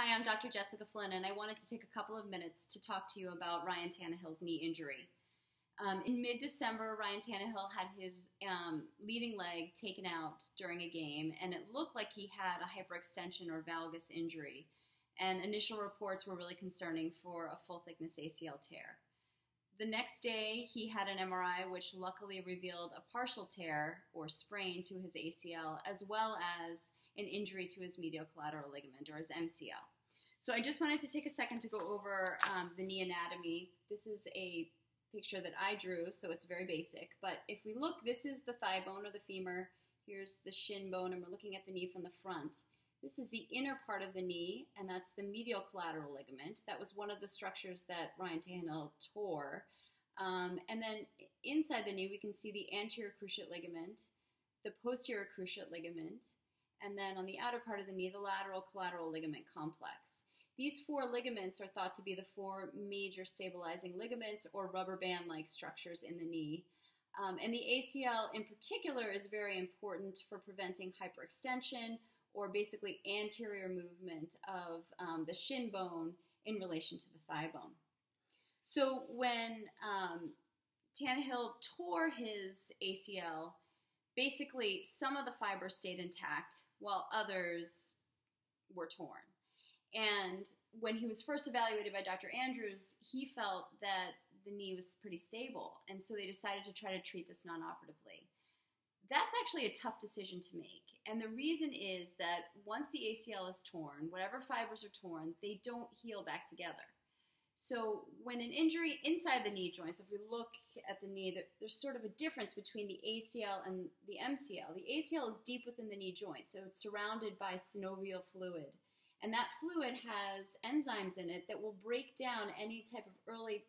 Hi, I'm Dr. Jessica Flynn, and I wanted to take a couple of minutes to talk to you about Ryan Tannehill's knee injury. In mid-December, Ryan Tannehill had his leading leg taken out during a game, and it looked like he had a hyperextension or valgus injury. And initial reports were really concerning for a full-thickness ACL tear. The next day, he had an MRI, which luckily revealed a partial tear or sprain to his ACL, as well as an injury to his medial collateral ligament, or his MCL. So I just wanted to take a second to go over the knee anatomy. This is a picture that I drew, so it's very basic. But if we look, this is the thigh bone or the femur. Here's the shin bone, and we're looking at the knee from the front. This is the inner part of the knee, and that's the medial collateral ligament. That was one of the structures that Ryan Tannehill tore. And then inside the knee, we can see the anterior cruciate ligament, the posterior cruciate ligament, and then on the outer part of the knee, the lateral collateral ligament complex. These four ligaments are thought to be the four major stabilizing ligaments or rubber band-like structures in the knee. And the ACL in particular is very important for preventing hyperextension or basically anterior movement of the shin bone in relation to the thigh bone. So when Tannehill tore his ACL, basically some of the fibers stayed intact while others were torn. And when he was first evaluated by Dr. Andrews, he felt that the knee was pretty stable, and so they decided to try to treat this non-operatively. That's actually a tough decision to make, and the reason is that once the ACL is torn, whatever fibers are torn, they don't heal back together. So when an injury inside the knee joints, if we look at the knee, there's sort of a difference between the ACL and the MCL. The ACL is deep within the knee joint, so it's surrounded by synovial fluid. And that fluid has enzymes in it that will break down any type of early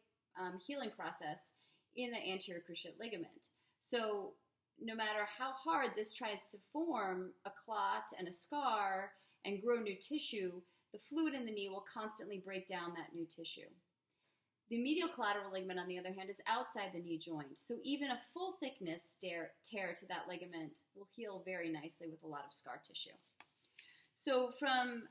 healing process in the anterior cruciate ligament. So no matter how hard this tries to form a clot and a scar and grow new tissue, the fluid in the knee will constantly break down that new tissue. The medial collateral ligament, on the other hand, is outside the knee joint. So even a full thickness tear to that ligament will heal very nicely with a lot of scar tissue. So from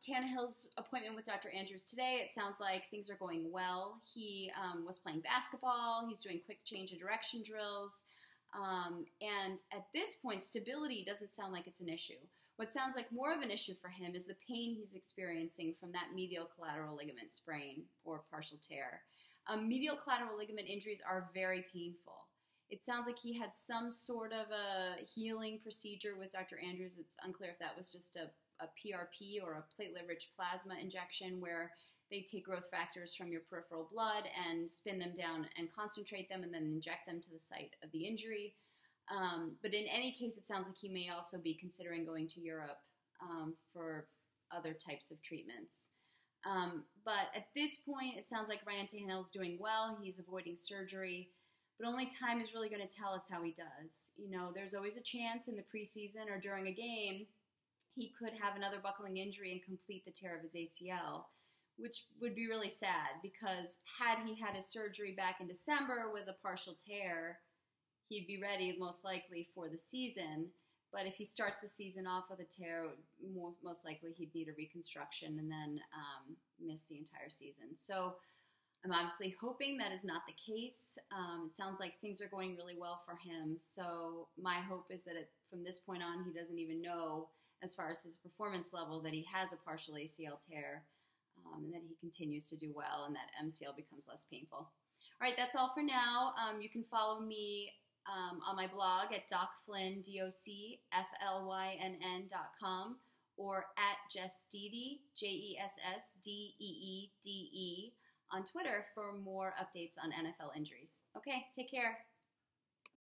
Tannehill's appointment with Dr. Andrews today, it sounds like things are going well. He was playing basketball. He's doing quick change of direction drills. And at this point, stability doesn't sound like it's an issue. What sounds like more of an issue for him is the pain he's experiencing from that medial collateral ligament sprain or partial tear. Medial collateral ligament injuries are very painful. It sounds like he had some sort of a healing procedure with Dr. Andrews. It's unclear if that was just a PRP or a platelet-rich plasma injection where they take growth factors from your peripheral blood and spin them down and concentrate them and then inject them to the site of the injury. But in any case, it sounds like he may also be considering going to Europe for other types of treatments. But at this point, it sounds like Ryan Tannehill is doing well. He's avoiding surgery. But only time is really going to tell us how he does. You know, there's always a chance in the preseason or during a game he could have another buckling injury and complete the tear of his ACL, which would be really sad because had he had his surgery back in December with a partial tear, he'd be ready most likely for the season. But if he starts the season off with a tear, most likely he'd need a reconstruction and then miss the entire season. So I'm obviously hoping that is not the case. It sounds like things are going really well for him. So my hope is that from this point on, he doesn't even know, as far as his performance level, that he has a partial ACL tear, and that he continues to do well and that MCL becomes less painful. All right, that's all for now. You can follow me on my blog at docflynn, docflynn.com, or at jessdeede, JESSDEEDE, on Twitter for more updates on NFL injuries. Okay, take care.